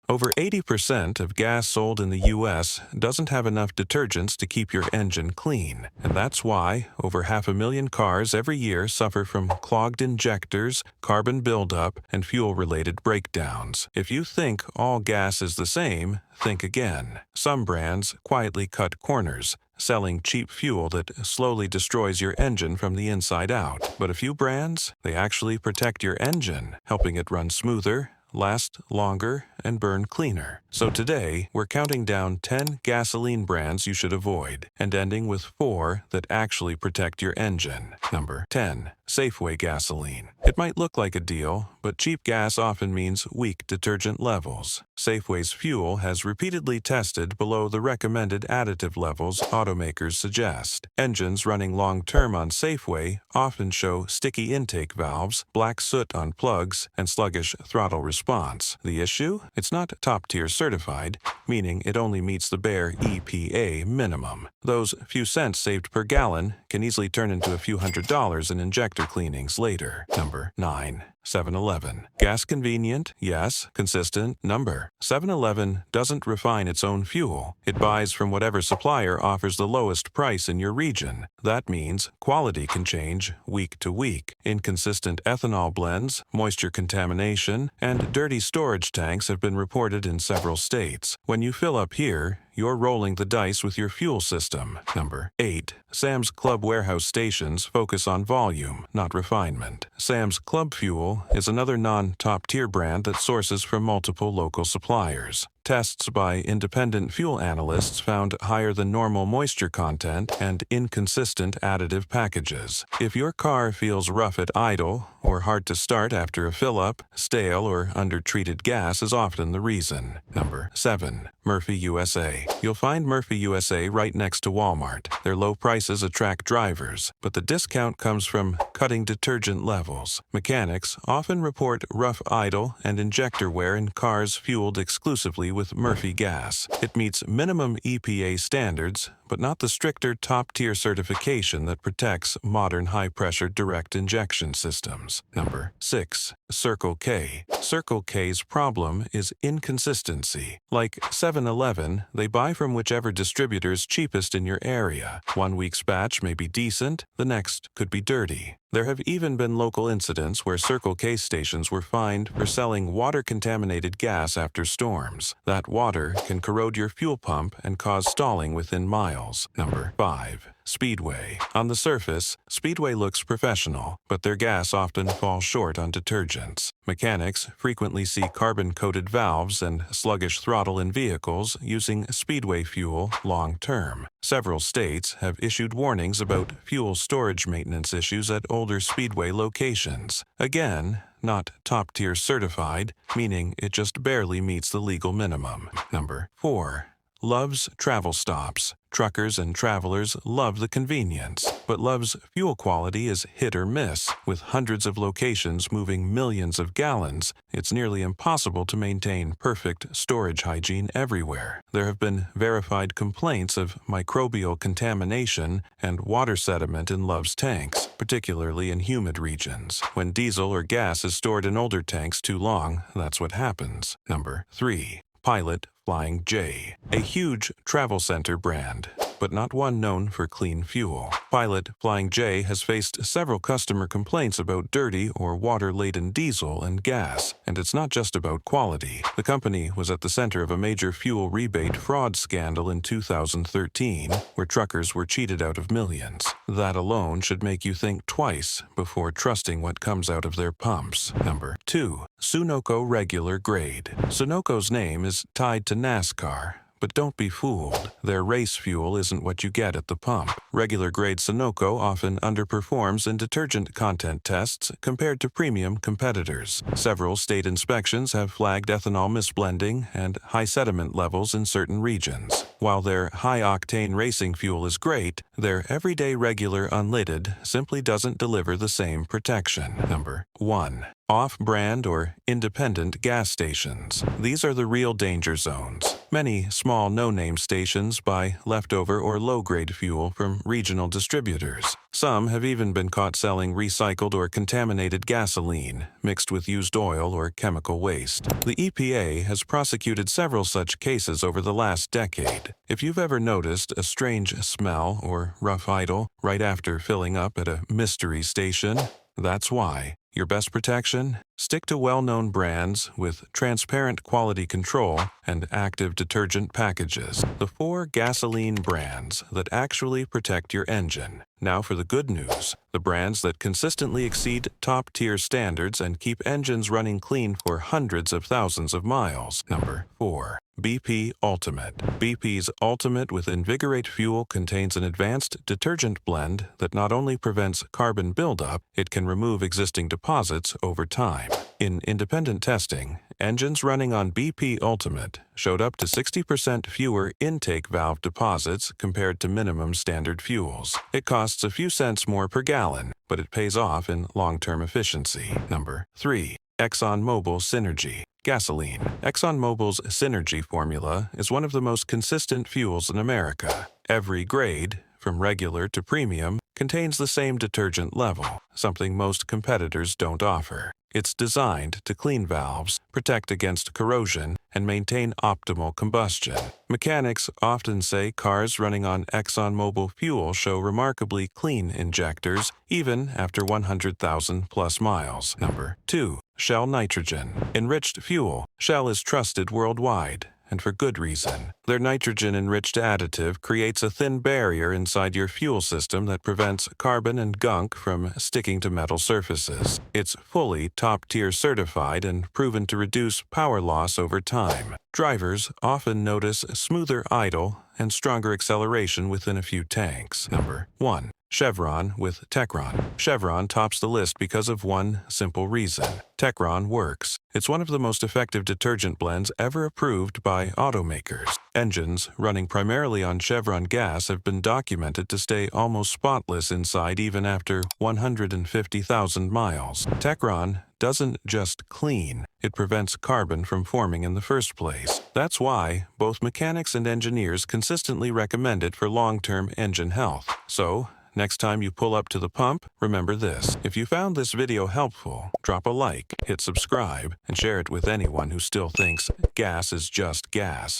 Over 80% of gas sold in the U.S. doesn't have enough detergents to keep your engine clean, and that's why over 500,000 cars every year suffer from clogged injectors, carbon buildup, and fuel-related breakdowns. If you think all gas is the same, think again. Some brands quietly cut corners, selling cheap fuel that slowly destroys your engine from the inside out. But a few brands, they actually protect your engine, helping it run smoother, last longer, and burn cleaner. So today, we're counting down 10 gasoline brands you should avoid, and ending with 4 that actually protect your engine. Number 10. Safeway Gasoline. It might look like a deal, but cheap gas often means weak detergent levels. Safeway's fuel has repeatedly tested below the recommended additive levels automakers suggest. Engines running long-term on Safeway often show sticky intake valves, black soot on plugs, and sluggish throttle response. The issue? It's not top-tier certified, meaning it only meets the bare EPA minimum. Those few cents saved per gallon can easily turn into a few $100s in injector cleanings later. Number 9. 7-Eleven. Gas convenient, yes. Consistent, number. 7-Eleven doesn't refine its own fuel. It buys from whatever supplier offers the lowest price in your region. That means quality can change week to week. Inconsistent ethanol blends, moisture contamination, and dirty storage tanks have been reported in several states. When you fill up here, you're rolling the dice with your fuel system. Number 8. Sam's Club warehouse stations focus on volume, not refinement. Sam's Club Fuel is another non-top-tier brand that sources from multiple local suppliers. Tests by independent fuel analysts found higher than normal moisture content and inconsistent additive packages. If your car feels rough at idle or hard to start after a fill-up, stale or undertreated gas is often the reason. Number 7. Murphy USA. You'll find Murphy USA right next to Walmart. Their low prices attract drivers, but the discount comes from cutting detergent levels. Mechanics often report rough idle and injector wear in cars fueled exclusively with Murphy gas. It meets minimum EPA standards, but not the stricter top-tier certification that protects modern high-pressure direct injection systems. Number 6. Circle K. Circle K's problem is inconsistency. Like 7-Eleven, they buy from whichever distributor is cheapest in your area. One week's batch may be decent, the next could be dirty. There have even been local incidents where Circle K stations were fined for selling water-contaminated gas after storms. That water can corrode your fuel pump and cause stalling within miles. Number 5. Speedway. On the surface, Speedway looks professional, but their gas often falls short on detergents. Mechanics frequently see carbon-coated valves and sluggish throttle in vehicles using Speedway fuel long-term. Several states have issued warnings about fuel storage maintenance issues at older Speedway locations. Again, not top-tier certified, meaning it just barely meets the legal minimum. Number 4. Love's Travel Stops. Truckers and travelers love the convenience, but Love's fuel quality is hit or miss. With hundreds of locations moving millions of gallons, it's nearly impossible to maintain perfect storage hygiene everywhere. There have been verified complaints of microbial contamination and water sediment in Love's tanks, particularly in humid regions. When diesel or gas is stored in older tanks too long, that's what happens. Number 3. Pilot Flying J, a huge travel center brand, but not one known for clean fuel. Pilot Flying J has faced several customer complaints about dirty or water-laden diesel and gas, and it's not just about quality. The company was at the center of a major fuel rebate fraud scandal in 2013, where truckers were cheated out of millions. That alone should make you think twice before trusting what comes out of their pumps. Number 2. Sunoco Regular Grade. Sunoco's name is tied to NASCAR, but don't be fooled. Their race fuel isn't what you get at the pump. Regular grade Sunoco often underperforms in detergent content tests compared to premium competitors. Several state inspections have flagged ethanol misblending and high sediment levels in certain regions. While their high-octane racing fuel is great, their everyday regular unleaded simply doesn't deliver the same protection. Number 1. Off-brand or independent gas stations. These are the real danger zones. Many small no-name stations buy leftover or low-grade fuel from regional distributors. Some have even been caught selling recycled or contaminated gasoline, mixed with used oil or chemical waste. The EPA has prosecuted several such cases over the last decade. If you've ever noticed a strange smell or rough idle right after filling up at a mystery station, that's why. Your best protection? Stick to well-known brands with transparent quality control and active detergent packages. The 4 gasoline brands that actually protect your engine. Now for the good news. The brands that consistently exceed top-tier standards and keep engines running clean for hundreds of thousands of miles. Number 4. BP Ultimate. BP's Ultimate with Invigorate fuel contains an advanced detergent blend that not only prevents carbon buildup, it can remove existing deposits over time. In independent testing, engines running on BP Ultimate showed up to 60% fewer intake valve deposits compared to minimum standard fuels. It costs a few cents more per gallon, but it pays off in long-term efficiency. Number 3. ExxonMobil Synergy Gasoline. ExxonMobil's Synergy formula is one of the most consistent fuels in America. Every grade, from regular to premium, contains the same detergent level, something most competitors don't offer. It's designed to clean valves, protect against corrosion, and maintain optimal combustion. Mechanics often say cars running on ExxonMobil fuel show remarkably clean injectors, even after 100,000 plus miles. Number 2. Shell Nitrogen. Enriched fuel. Shell is trusted worldwide, and for good reason. Their nitrogen-enriched additive creates a thin barrier inside your fuel system that prevents carbon and gunk from sticking to metal surfaces. It's fully top-tier certified and proven to reduce power loss over time. Drivers often notice smoother idle and stronger acceleration within a few tanks. Number 1. Chevron with Techron. Chevron tops the list because of one simple reason. Techron works. It's one of the most effective detergent blends ever approved by automakers. Engines running primarily on Chevron gas have been documented to stay almost spotless inside even after 150,000 miles. Techron doesn't just clean, it prevents carbon from forming in the first place. That's why both mechanics and engineers consistently recommend it for long-term engine health. So, next time you pull up to the pump, remember this. If you found this video helpful, drop a like, hit subscribe, and share it with anyone who still thinks gas is just gas.